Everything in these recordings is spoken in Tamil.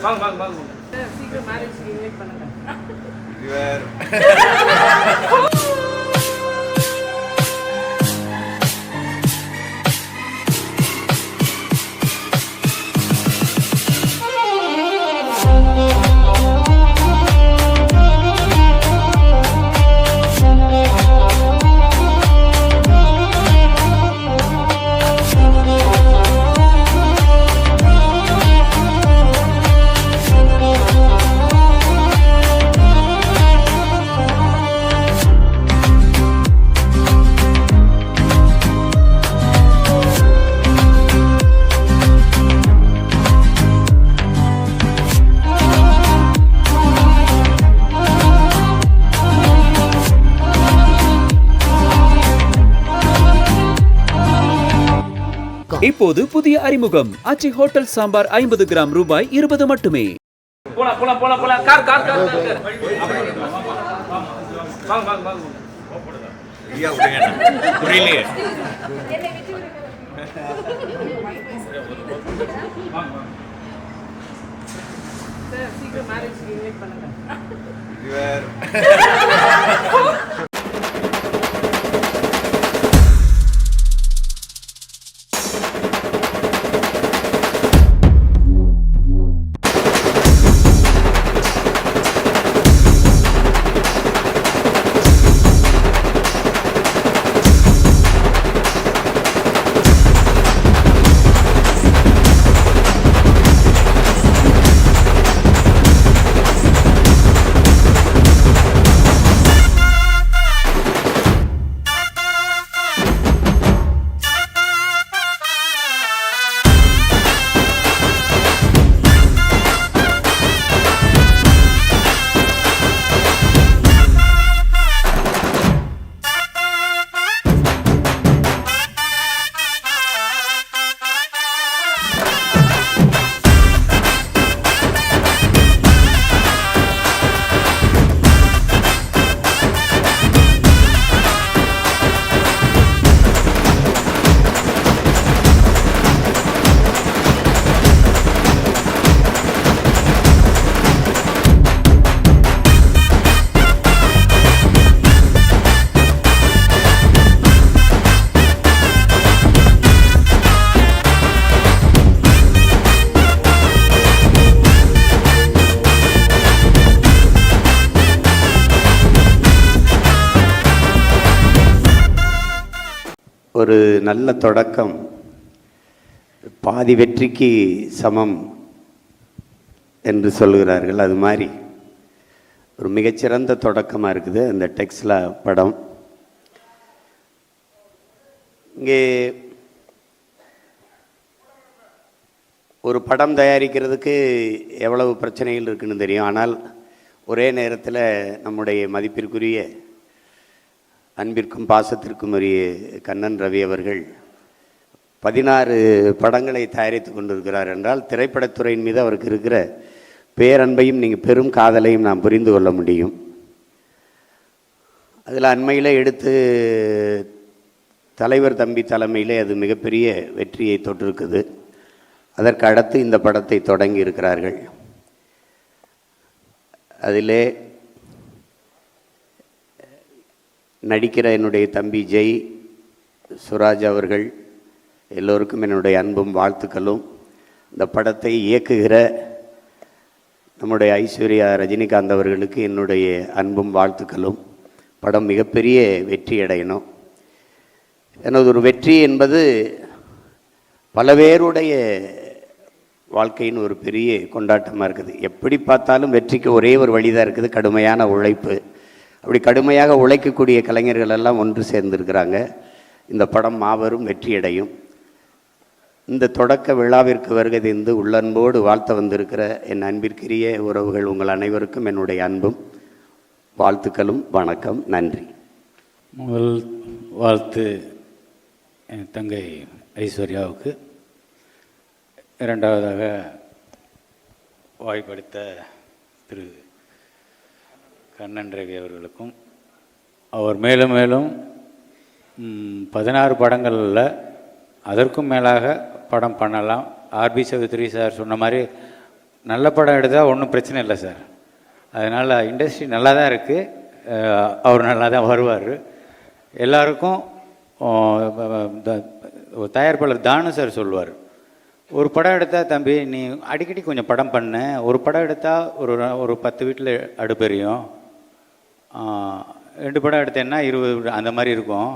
வாங்க வாங்க வாங்க. சீக்கிரம் மேரேஜ் இன்வைட் பண்ணுங்க. இப்போது புதிய அறிமுகம் ஆச்சி ஹோட்டல் சாம்பார் 50 கிராம் ரூபாய் 20 மட்டுமே. போலாம் போலாம் போலாம் போலாம். Car car car car. வாங்க வாங்க வாங்க. ஐயா விடுங்க. புரியலையே. சார் சீக்கிரம் மேரேஜ் இன்வைட் பண்ணுங்க. ஒரு நல்ல தொடக்கம் பாதி வெற்றிக்கு சமம் என்று சொல்கிறார்கள். அது மாதிரி ஒரு மிகச்சிறந்த தொடக்கமாக இருக்குது அந்த டெக்ஸ்லா படம். இங்கே ஒரு படம் தயாரிக்கிறதுக்கு எவ்வளவு பிரச்சனைகள் இருக்குன்னு தெரியும். ஆனால் ஒரே நேரத்தில் நம்முடைய மதிப்பிற்குரிய அன்பிற்கும் பாசத்திற்கும் உரிய கண்ணன் ரவி அவர்கள் 16 படங்களை தயாரித்து கொண்டிருக்கிறார் என்றால் திரைப்படத்துறையின் மீது அவருக்கு இருக்கிற பேரன்பையும் நீங்கள் பெரும் காதலையும் நாம் புரிந்து கொள்ள முடியும். அதில் அண்மையில் எடுத்து தலைவர் தம்பி தலைமையிலே அது மிகப்பெரிய வெற்றியை தொற்றிருக்குது. அதற்கு அடுத்து இந்த படத்தை தொடங்கி இருக்கிறார்கள். அதிலே நடிக்கிற என்னுடைய தம்பி ஜெய் சுராஜ் அவர்கள் எல்லோருக்கும் என்னுடைய அன்பும் வாழ்த்துக்களும். இந்த படத்தை இயக்குகிற நம்முடைய ஐஸ்வர்யா ரஜினிகாந்த் அவர்களுக்கு என்னுடைய அன்பும் வாழ்த்துக்களும். படம் மிகப்பெரிய வெற்றி அடையணும். எனது ஒரு வெற்றி என்பது பல பேருடைய வாழ்க்கையின் ஒரு பெரிய கொண்டாட்டமாக இருக்குது. எப்படி பார்த்தாலும் வெற்றிக்கு ஒரே ஒரு வழிதான் இருக்குது, கடுமையான உழைப்பு. அப்படி கடுமையாக உழைக்கக்கூடிய கலைஞர்கள் எல்லாம் ஒன்று சேர்ந்திருக்கிறாங்க. இந்த படம் மாபெரும் வெற்றியடையும். இந்த தொடக்க விழாவிற்கு வருகை தந்து உள்ளன்போடு வாழ்த்த வந்திருக்கிற என் அன்பிற்குரிய உறவுகள் உங்கள் அனைவருக்கும் என்னுடைய அன்பும் வாழ்த்துக்களும் வணக்கம். நன்றி. முதல் வாழ்த்து என் தங்கை ஐஸ்வர்யாவுக்கு, இரண்டாவதாக வாய்ப்பளித்த திரு கண்ணன் ரவி அவர்களுக்கும். அவர் மேலும் மேலும் 16 படங்களில் அதற்கும் மேலாக படம் பண்ணலாம். ஆர்பி சௌத்ரி சார் சொன்ன மாதிரி நல்ல படம் எடுத்தால் ஒன்றும் பிரச்சனை இல்லை சார். அதனால் இண்டஸ்ட்ரி நல்லா தான் இருக்குது, அவர் நல்லா தான் வருவார். எல்லாருக்கும் தயாரிப்பாளர் தானு சார் சொல்லுவார், ஒரு படம் எடுத்தால் தம்பி நீ அடிக்கடி கொஞ்சம் படம் பண்ண, ஒரு படம் எடுத்தால் ஒரு 10 வீட்டில் அடுப்பெரியும், 2 படம் எடுத்தேன்னா 20 அந்த மாதிரி இருக்கும்.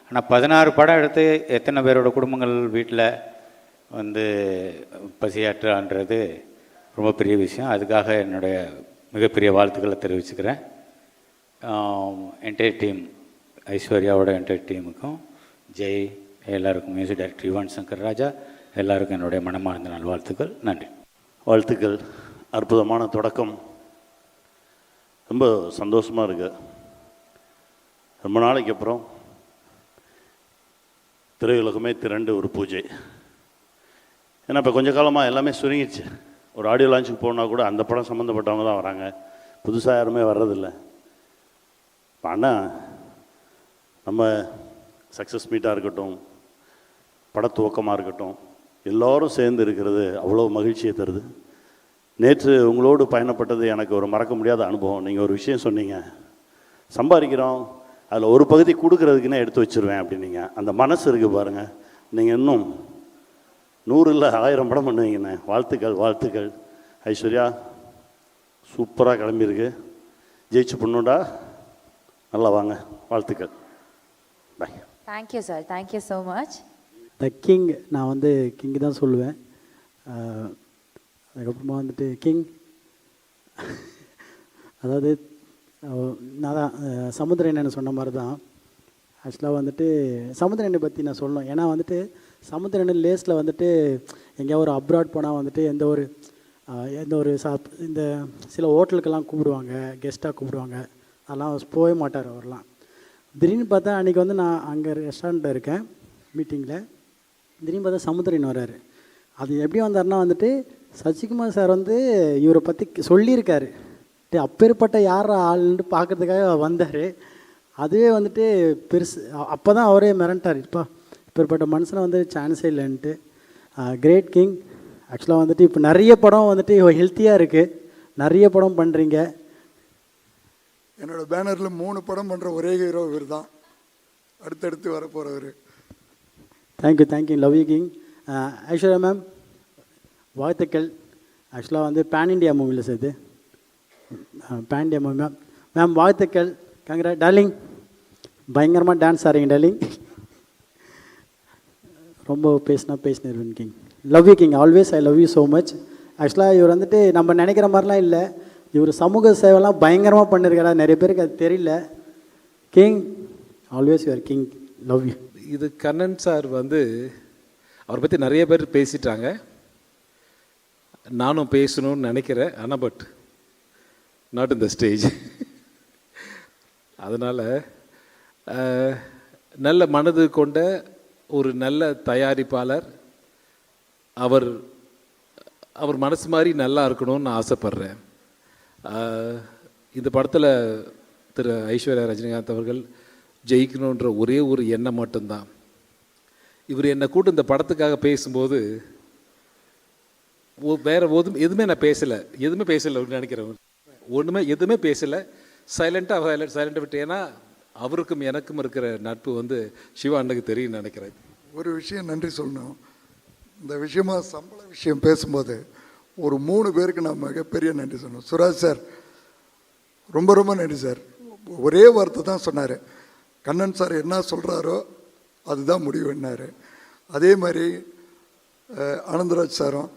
ஆனால் 16 படம் எடுத்து எத்தனை பேரோட குடும்பங்கள் வீட்டில் வந்து பசியாற்றுன்றது ரொம்ப பெரிய விஷயம். அதுக்காக என்னுடைய மிகப்பெரிய வாழ்த்துக்களை தெரிவிச்சுக்கிறேன். என்டையர் டீம், ஐஸ்வர்யாவோட என்டையர் டீமுக்கும், ஜெய், எல்லாருக்கும், மியூசிக் டைரக்டர் யுவன் சங்கர் ராஜா, எல்லாருக்கும் என்னுடைய மனமார்ந்த நல்வாழ்த்துக்கள். நன்றி. வாழ்த்துக்கள். அற்புதமான தொடக்கம். ரொம்ப சந்தோஷமாக இருக்கு. ரொம்ப நாளைக்கு அப்புறம் திரையுலகமே திரண்டு ஒரு பூஜை. ஏன்னா இப்போ கொஞ்ச காலமாக எல்லாமே சுருங்கிடுச்சு. ஒரு ஆடியோ லான்ச்சுக்கு போனால் கூட அந்த படம் சம்மந்தப்பட்டவங்க தான் வராங்க, புதுசாக யாருமே வர்றதில்லை. ஆனால் நம்ம சக்ஸஸ் மீட்டாக இருக்கட்டும், படத்துவக்கமாக இருக்கட்டும், எல்லோரும் சேர்ந்து இருக்கிறது அவ்வளோ மகிழ்ச்சியை தருது. நேற்று உங்களோடு பயணப்பட்டது எனக்கு ஒரு மறக்க முடியாத அனுபவம். நீங்கள் ஒரு விஷயம் சொன்னீங்க, சம்பாதிக்கிறோம் அதில் ஒரு பகுதி கொடுக்கறதுக்குன்னே எடுத்து வச்சுருவேன் அப்படின்னீங்க. அந்த மனசு இருக்குது பாருங்கள். நீங்கள் இன்னும் 100 இல்லை 1000 படம் பண்ணுவீங்கண்ணே. வாழ்த்துக்கள், வாழ்த்துக்கள். ஐஸ்வர்யா சூப்பராக கிளம்பியிருக்கு, ஜெயிச்சு பண்ணுடா, நல்லா வாங்க, வாழ்த்துக்கள். Bye. Thank you sir, thank you so much. The king, நான் வந்து கிங் தான் சொல்லுவேன். அதுக்கப்புறமா வந்துட்டு கிங், அதாவது நான் தான் சமுத்திரன் சொன்ன மாதிரி தான். ஆக்சுவலாக வந்துட்டு சமுத்திரனை பற்றி நான் சொல்லணும். ஏன்னா வந்துட்டு சமுத்திரன் லேஸில் வந்துட்டு எங்கேயா ஒரு அப்ராட் போனால் வந்துட்டு எந்த ஒரு இந்த சில ஹோட்டலுக்கெல்லாம் கூப்பிடுவாங்க, கெஸ்ட்டாக கூப்பிடுவாங்க, அதெல்லாம் போகவே மாட்டார் அவர்லாம். திடீர்னு பார்த்தா அன்றைக்கி வந்து நான் அங்கே ரெஸ்டாரண்ட்டில் இருக்கேன் மீட்டிங்கில், திடீர்னு பார்த்தா சமுத்திரன் வர்றாரு. அது எப்படி வந்தார்னா வந்துட்டு சசிகுமார் சார் வந்து இவரை பற்றி சொல்லியிருக்காரு, அப்பேற்பட்ட யார் ஆள்னு பார்க்குறதுக்காக வந்தார். அதுவே வந்துட்டு பெருசு. அப்போ தான் அவரே மிரண்டார், இப்பேற்பட்ட மனுஷனை வந்து சான்ஸே இல்லைன்ட்டு. Great king. ஆக்சுவலாக வந்துட்டு இப்போ நிறைய படம் வந்துட்டு ஹெல்த்தியாக இருக்குது, நிறைய படம் பண்ணுறீங்க. என்னோடய பேனரில் 3 படம் பண்ணுற ஒரே ஹீரோ இவர் தான், அடுத்தடுத்து வர போகிறவர். Thank you, thank you, love you king. Aishwarya ma'am வாழ்த்துக்கள். ஆக்சுவலாக வந்து பேன் இண்டியா மூவியில் சேர்த்து பேன் இண்டியா மூவி மேம் வாழ்த்துக்கள். கங்க்ரா டார்லிங், பயங்கரமாக டான்ஸ் ஆடுறீங்க டார்லிங். ரொம்ப பேசினேன் king. Love you king, always I love you so much. ஆக்சுவலாக இவர் வந்துட்டு நம்ம நினைக்கிற மாதிரிலாம் இல்லை, இவர் சமூக சேவைலாம் பயங்கரமாக பண்ணியிருக்காரா, நிறைய பேருக்கு அது தெரியல. King, always your king, love you. இது கண்ணன் சார் வந்து அவரை பற்றி நிறைய பேர் பேசிட்டாங்க, நானும் பேசணும்னு நினைக்கிறேன். ஆனால் but not in the stage. அதனால் நல்ல மனது கொண்ட ஒரு நல்ல தயாரிப்பாளர், அவர் மனசு மாதிரி நல்லா இருக்கணும்னு நான் ஆசைப்பட்றேன். இந்த படத்தில் திரு ஐஸ்வர்யா ரஜினிகாந்த் அவர்கள் ஜெயிக்கணுன்ற ஒரே ஒரு எண்ணம் மட்டும்தான். இவர் என்னை கூட்டு இந்த படத்துக்காக பேசும்போது வேறு எதுவுமே நான் பேசலை, எதுவுமே பேசலை நினைக்கிறேன், எதுவுமே பேசலை, சைலண்ட்டாக விட்டு. ஏன்னா அவருக்கும் எனக்கும் இருக்கிற நட்பு வந்து சிவா அண்ணனுக்கு தெரியும் நினைக்கிறேன். ஒரு விஷயம் நன்றி சொல்லணும். இந்த விஷயமா சம்பள விஷயம் பேசும்போது ஒரு 3 பேருக்கு நான் மிகப்பெரிய நன்றி சொல்லணும். சுராஜ் சார் ரொம்ப ரொம்ப நன்றி சார். ஒரே வார்த்தை தான் சொன்னார், கண்ணன் சார் என்ன சொல்கிறாரோ அதுதான் முடிவுன்னாரு. அதே மாதிரி ஆனந்தராஜ் சாரும்,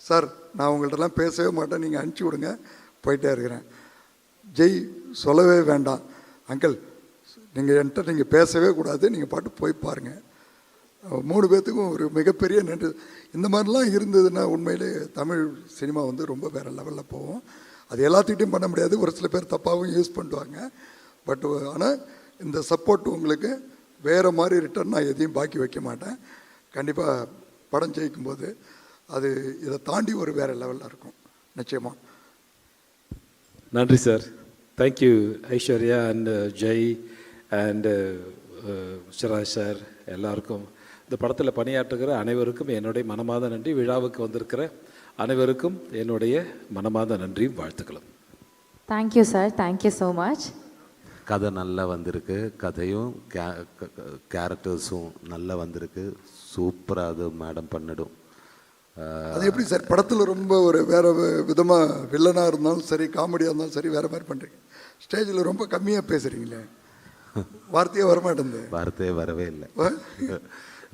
சார் நான் உங்கள்கிட்டலாம் பேசவே மாட்டேன், நீங்கள் அனுப்பிச்சி விடுங்க, போயிட்டே இருக்கிறேன். ஜெய் சொல்லவே வேண்டாம் அங்கிள், நீங்கள் பேசவே கூடாது, நீங்கள் பாட்டு போய் பாருங்கள். 3 பேர்த்துக்கும் ஒரு மிகப்பெரிய நன்றி. இந்த மாதிரிலாம் இருந்ததுன்னா உண்மையிலே தமிழ் சினிமா வந்து ரொம்ப வேறு லெவலில் போகும். அது எல்லாத்துக்கிட்டையும் பண்ண முடியாது, ஒரு சில பேர் தப்பாகவும் யூஸ் பண்ணுவாங்க. பட் ஆனால் இந்த சப்போர்ட் உங்களுக்கு வேறு மாதிரி ரிட்டர்ன் நான் எதையும் பாக்கி வைக்க மாட்டேன். கண்டிப்பாக படம் ஜெயிக்கும்போது அது இதை தாண்டி ஒரு வேறு லெவலில் இருக்கும் நிச்சயமாக. நன்றி sir. Thank you Aishwarya and Jai and Siraj sir, எல்லாருக்கும் இந்த படத்தில் பணியாற்றுகிற அனைவருக்கும் என்னுடைய மனமார்ந்த நன்றி. விழாவுக்கு வந்திருக்கிற அனைவருக்கும் என்னுடைய மனமார்ந்த நன்றியும் வாழ்த்துக்களும். Thank you, sir. Thank you so much. கதை நல்லா வந்திருக்கு, கதையும் கேரக்டர்ஸும் நல்லா வந்திருக்கு. சூப்பராக அது மேடம் பண்ணிடும். அது எப்படி சார் படத்தில் ரொம்ப ஒரு வேறு விதமாக வில்லனாக இருந்தாலும் சரி, காமெடியாக இருந்தாலும் சரி, வேறு மாதிரி பண்ணுறீங்க. ஸ்டேஜில் ரொம்ப கம்மியாக பேசுகிறீங்களே, வார்த்தையே வரமாட்டேங்குது. வார்த்தையே வரவே இல்லை.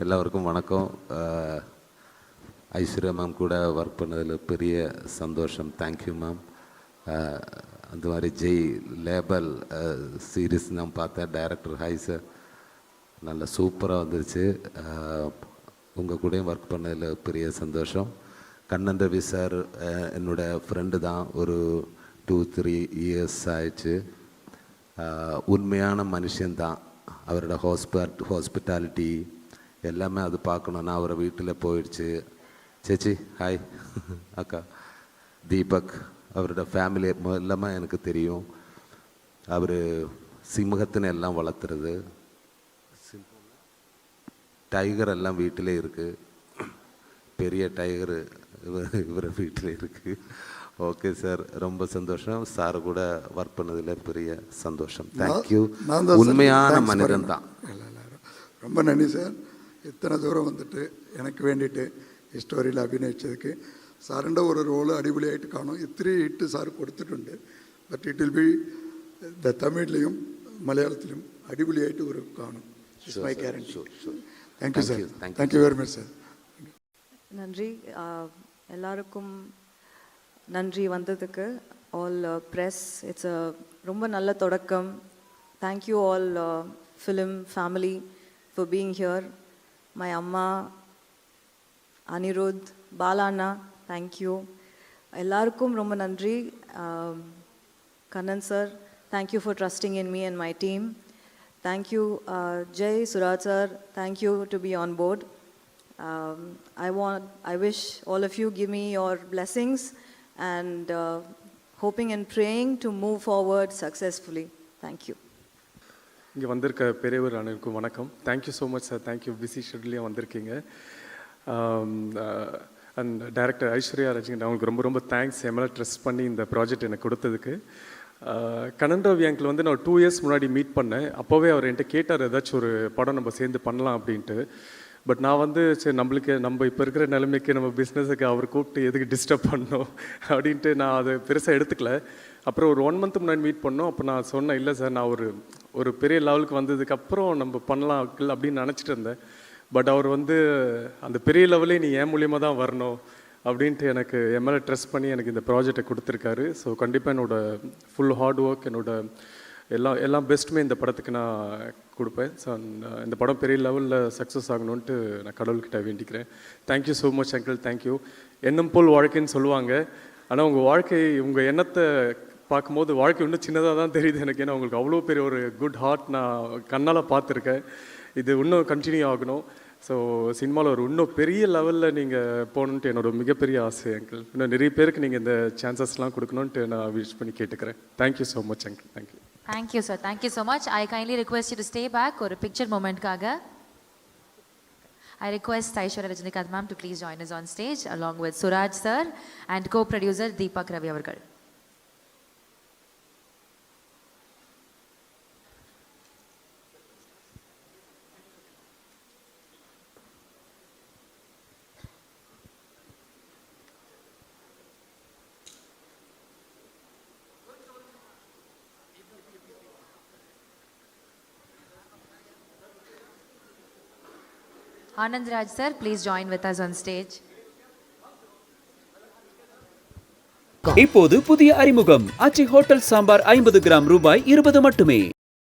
எல்லாருக்கும் வணக்கம். ஐஸ்வர்யா மேம் கூட ஒர்க் பண்ணதில் பெரிய சந்தோஷம். Thank you ma'am. அந்த மாதிரி ஜெய் லேபல் சீரீஸ் நான் பார்த்தேன். டைரக்டர் ஹாய் சார், நல்லா சூப்பராக வந்துருச்சு. உங்கள் கூடயும் ஒர்க் பண்ணதில் பெரிய சந்தோஷம். கண்ணன் ரவி சார் என்னோட ஃப்ரெண்டு தான். ஒரு 2-3 இயர்ஸ் ஆயிடுச்சு. உண்மையான மனுஷன்தான். அவரோட ஹாஸ்பிட்டாலிட்டி எல்லாமே அது பார்க்கணுன்னா அவரை வீட்டில் போயிடுச்சு. சேச்சி ஹாய். அக்கா தீபக், அவரோட ஃபேமிலி எல்லாமே எனக்கு தெரியும். அவர் சிம்மகத்தினை எல்லாம் வளர்த்துறது, டைகர் எல்லாம் வீட்டிலே இருக்குது. பெரிய டைகர் இவர் வீட்டில் இருக்குது. ஓகே சார், ரொம்ப சந்தோஷம். சார் கூட ஒர்க் பண்ணதில் பெரிய சந்தோஷம். தேங்க்யூ. உண்மையான மனிதன் தான். ரொம்ப நன்றி சார். இத்தனை தூரம் வந்துட்டு எனக்கு வேண்டிட்டு ஸ்டோரியில் அഭിനയിച്ചதுக்கு. സാറിൻ്റെ ഒരു റോള് അടിപൊളിയായിട്ട് കാണും. ഇത്തിരി ഹിറ്റ് സാർ കൊടുത്തിട്ടുണ്ട്. ബട്ട് ഇറ്റ് വിൽ ബി തമിഴിലും മലയാളത്തിലും അടിപൊളിയായിട്ട് ഒരു കാണും. It's my guarantee. Thank you sir. Thank you very much sir. நன்றி எல்லாருக்கும். நன்றி வந்ததுக்கு. ஆல் ப்ரெஸ், இட்ஸ் ரொம்ப நல்ல தொடக்கம். Thank you all film family for being here. My அம்மா, அனிருத், பாலாண்ணா, தேங்க்யூ. எல்லாருக்கும் ரொம்ப நன்றி. Kannan sir, thank you for trusting in me and my team. Thank you Jai, Suraj sir, thank you to be on board. I wish all of you give me your blessings and hoping and praying to move forward successfully. Thank you. இங்கே வந்திருக்க பெரியவர் அனைவருக்கும் வணக்கம். Thank you so much sir. Thank you. Busy ஷெட்யூல்லையும் வந்திருக்கீங்க. அண்ட் டைரக்டர் ஐஸ்வர்யா ரஜினி, அவங்களுக்கு ரொம்ப ரொம்ப தேங்க்ஸ். எம்எல்ஏ ட்ரெஸ் பண்ணி இந்த ப்ராஜெக்ட் எனக்கு கொடுத்ததுக்கு. கண்ணன் ரவி அங்கிள் வந்து நான் 2 இயர்ஸ் முன்னாடி மீட் பண்ணேன். அப்போவே அவர் என்கிட்ட கேட்டார் ஏதாச்சும் ஒரு படம் நம்ம சேர்ந்து பண்ணலாம் அப்படின்ட்டு. பட் நான் வந்து சரி நம்ம இப்போ இருக்கிற நிலைமைக்கு நம்ம பிஸ்னஸுக்கு அவர் கூப்பிட்டு எதுக்கு டிஸ்டர்ப் பண்ணோம் அப்படின்ட்டு நான் அதை பெருசாக எடுத்துக்கல. அப்புறம் ஒரு 1 மந்த் முன்னாடி மீட் பண்ணோம். அப்போ நான் சொன்னேன், இல்லை சார், நான் ஒரு பெரிய லெவலுக்கு வந்ததுக்கப்புறம் நம்ம பண்ணலாம் அப்படின்னு நினச்சிட்டு இருந்தேன். பட் அவர் வந்து அந்த பெரிய லெவலே நீ ஏன் மூலியமாக தான் வரணும் அப்படின்ட்டு எனக்கு எம்எல்ஏ ட்ரெஸ் பண்ணி எனக்கு இந்த ப்ராஜெக்டை கொடுத்துருக்காரு. ஸோ கண்டிப்பாக என்னோடய ஃபுல் ஹார்ட் ஒர்க், எல்லாம் பெஸ்ட்டுமே இந்த படத்துக்கு நான் கொடுப்பேன். ஸோ இந்த படம் பெரிய லெவலில் சக்ஸஸ் ஆகணுன்ட்டு நான் கடவுள்கிட்ட வேண்டிக்கிறேன். Thank you so much uncle. Thank you. எண்ணம் போல் வாழ்க்கைன்னு சொல்லுவாங்க. ஆனால் உங்கள் எண்ணத்தை பார்க்கும்போது வாழ்க்கை இன்னும் சின்னதாக தான் தெரியுது எனக்கு. ஏன்னா உங்களுக்கு அவ்வளோ பெரிய ஒரு குட் ஹார்ட் நான் கண்ணால் பார்த்துருக்கேன். இது இன்னும் கண்டினியூ ஆகணும். ஸோ சினிமாவில் இன்னும் பெரிய லெவலில் நீங்கள் போகணுன்ட்டு என்னோட மிகப்பெரிய ஆசை அங்கிள். இன்னும் நிறைய பேருக்கு நீங்கள் இந்த சான்சஸ்லாம் கொடுக்கணுன்ட்டு நான் விஷ் பண்ணி கேட்டுக்கிறேன். Thank you so much uncle. Thank you. Thank you, sir. Thank you so much. I kindly request you to stay back for a picture moment kaga. I request Aishwarya Rajinikanth ma'am to please join us on stage along with Suraj sir and co-producer Deepak Ravi avargal. Anand Raj sir, please join with us on stage. இப்போது புதிய அறிமுகம் ஆச்சி ஹோட்டல் சாம்பார் 50 கிராம் ரூபாய் 20 மட்டுமே.